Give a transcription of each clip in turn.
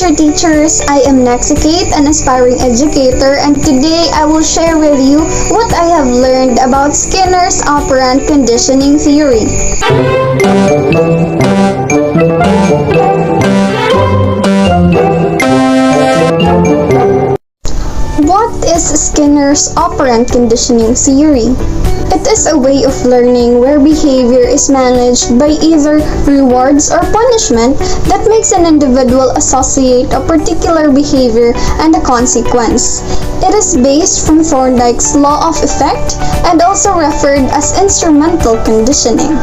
Mr. Teachers, I am Necxie, an aspiring educator, and today I will share with you what I have learned about Skinner's operant conditioning theory. What is Skinner's operant conditioning theory? It is a way of learning where behavior is managed by either rewards or punishment that makes an individual associate a particular behavior and a consequence. It is based from Thorndike's law of effect and also referred as instrumental conditioning.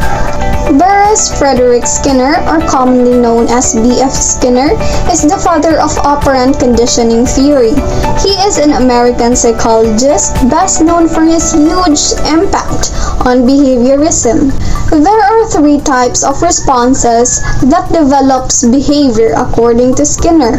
Whereas Frederick Skinner, or commonly known as B.F. Skinner, is the father of operant conditioning theory. He is an American psychologist best known for his huge impact on behaviorism. There are three types of responses that develops behavior according to Skinner.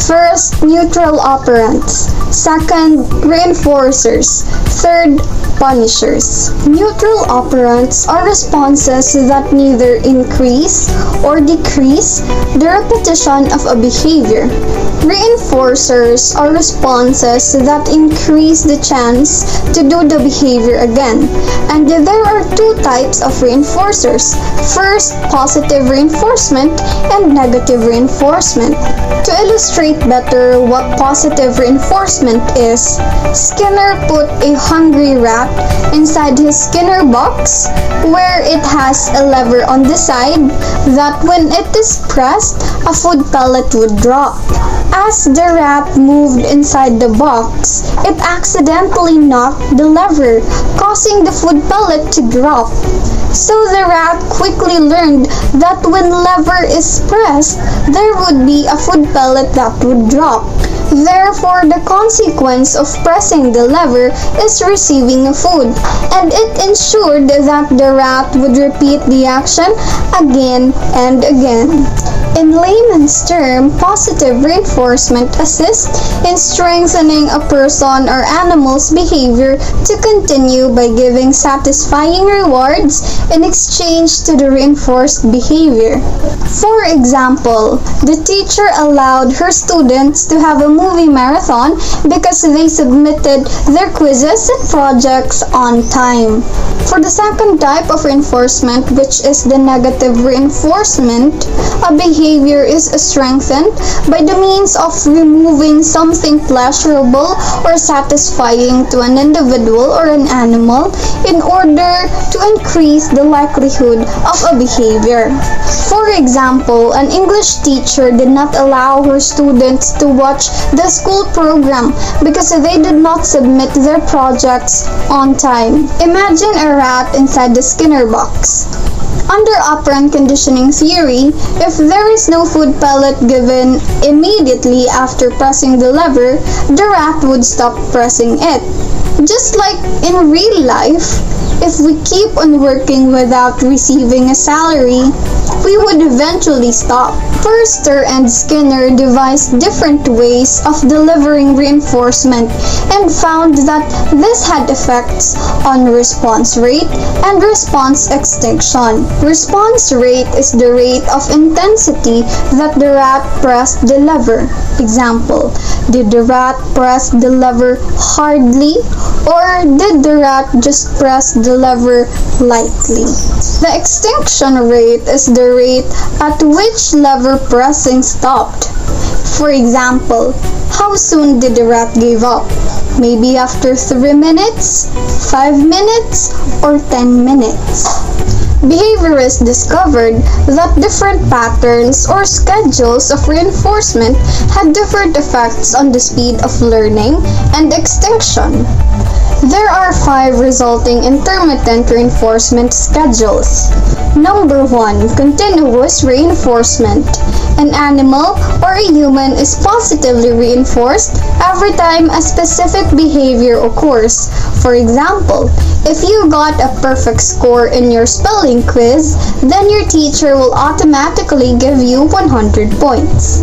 First, neutral operants. Second, reinforcers. Third, punishers. Neutral operants are responses that neither increase or decrease the repetition of a behavior. Reinforcers are responses that increase the chance to do the behavior again. And there are two types of reinforcers. First, positive reinforcement and negative reinforcement. To illustrate better what positive reinforcement is, Skinner put a hungry rat inside his Skinner box where it has a lever on the side that when it is pressed, a food pellet would drop. As the rat moved inside the box, it accidentally knocked the lever, causing the food pellet to drop. So the rat quickly learned that when lever is pressed, there would be a food pellet that would drop. Therefore, the consequence of pressing the lever is receiving a food, and it ensured that the rat would repeat the action again and again. In layman's term, positive reinforcement assists in strengthening a person or animal's behavior to continue by giving satisfying rewards in exchange to the reinforced behavior. For example, the teacher allowed her students to have a movie marathon because they submitted their quizzes and projects on time. For the second type of reinforcement, which is the negative reinforcement, a behavior is strengthened by the means of removing something pleasurable or satisfying to an individual or an animal in order to increase the likelihood of a behavior. For example, an English teacher did not allow her students to watch the school program because they did not submit their projects on time. Imagine a rat inside the Skinner box. Under operant conditioning theory, if there is no food pellet given immediately after pressing the lever, the rat would stop pressing it. Just like in real life, if we keep on working without receiving a salary, we would eventually stop. Forster and Skinner devised different ways of delivering reinforcement and found that this had effects on response rate and response extinction. Response rate is the rate of intensity that the rat pressed the lever. Example, did the rat press the lever hardly, or did the rat just press the lever lightly? The extinction rate is the rate at which lever pressing stopped. For example, how soon did the rat give up? Maybe after 3 minutes, 5 minutes, or 10 minutes. Behaviorists discovered that different patterns or schedules of reinforcement had different effects on the speed of learning and extinction. There are 5 resulting intermittent reinforcement schedules. Number 1. Continuous reinforcement. An animal or a human is positively reinforced every time a specific behavior occurs. For example, if you got a perfect score in your spelling quiz, then your teacher will automatically give you 100 points.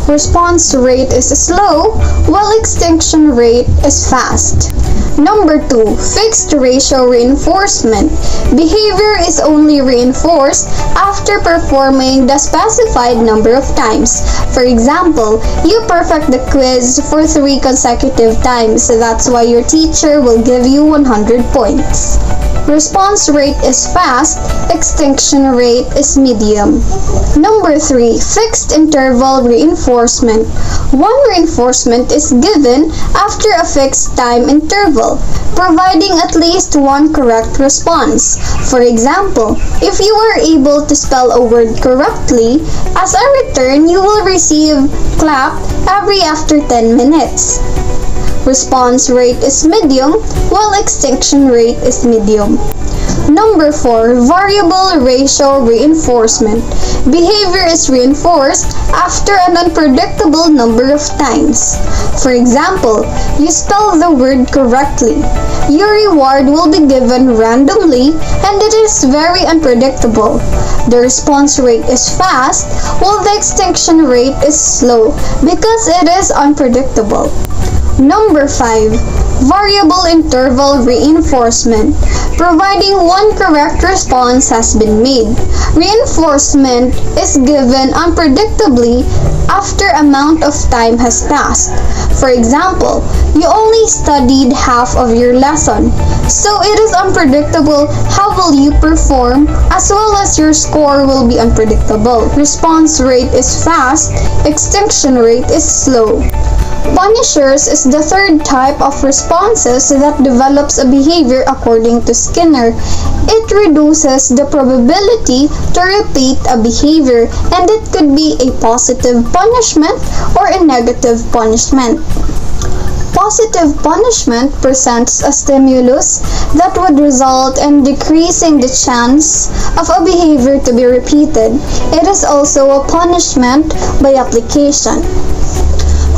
Response rate is slow, while extinction rate is fast. Number 2, fixed ratio reinforcement. Behavior is only reinforced after performing the specified number of times. For example, you perfect the quiz for 3 consecutive times, so that's why your teacher will give you 100 points. Response rate is fast, extinction rate is medium. Number 3, fixed interval reinforcement. One reinforcement is given after a fixed time interval, providing at least one correct response. For example, if you are able to spell a word correctly, as a return you will receive clap every after 10 minutes. Response rate is medium, while extinction rate is medium. Number 4, variable ratio reinforcement. Behavior is reinforced after an unpredictable number of times. For example, you spell the word correctly. Your reward will be given randomly and it is very unpredictable. The response rate is fast, while the extinction rate is slow because it is unpredictable. Number 5, variable interval reinforcement. Providing one correct response has been made. Reinforcement is given unpredictably after amount of time has passed. For example, you only studied half of your lesson, so it is unpredictable how will you perform, as well as your score will be unpredictable. Response rate is fast, extinction rate is slow. Punishers is the third type of responses that develops a behavior according to Skinner. It reduces the probability to repeat a behavior, and it could be a positive punishment or a negative punishment. Positive punishment presents a stimulus that would result in decreasing the chance of a behavior to be repeated. It is also a punishment by application.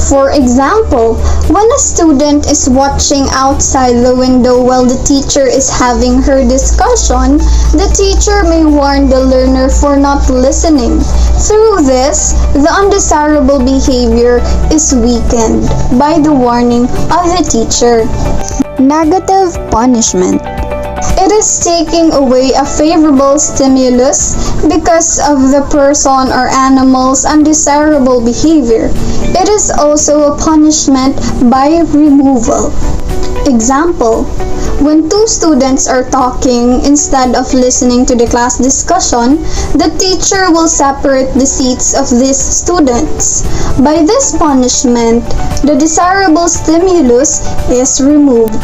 For example, when a student is watching outside the window while the teacher is having her discussion, the teacher may warn the learner for not listening. Through this, the undesirable behavior is weakened by the warning of the teacher. Negative punishment. It is taking away a favorable stimulus because of the person or animal's undesirable behavior. It is also a punishment by removal. Example, when two students are talking instead of listening to the class discussion, the teacher will separate the seats of these students. By this punishment, the desirable stimulus is removed.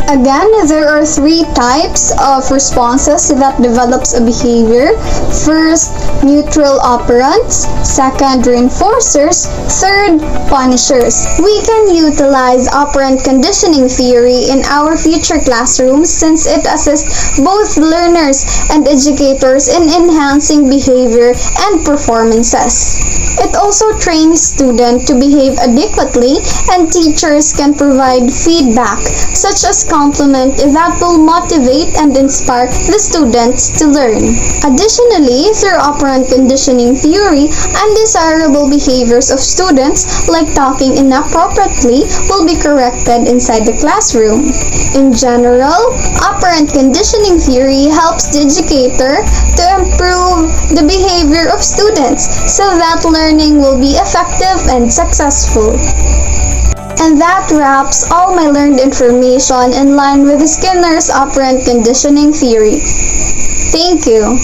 Again, there are 3 types of responses that develops a behavior. First, neutral operants. Second, reinforcers. Third, punishers. We can utilize operant conditioning theory in our future classrooms since it assists both learners and educators in enhancing behavior and performances. It also trains students to behave adequately, and teachers can provide feedback such as compliment that will motivate and inspire the students to learn. Additionally, through operant conditioning theory, undesirable behaviors of students like talking inappropriately will be corrected inside the classroom. In general, operant conditioning theory helps the educator to improve the behavior of students so that learning will be effective and successful. And that wraps all my learned information in line with Skinner's operant conditioning theory. Thank you.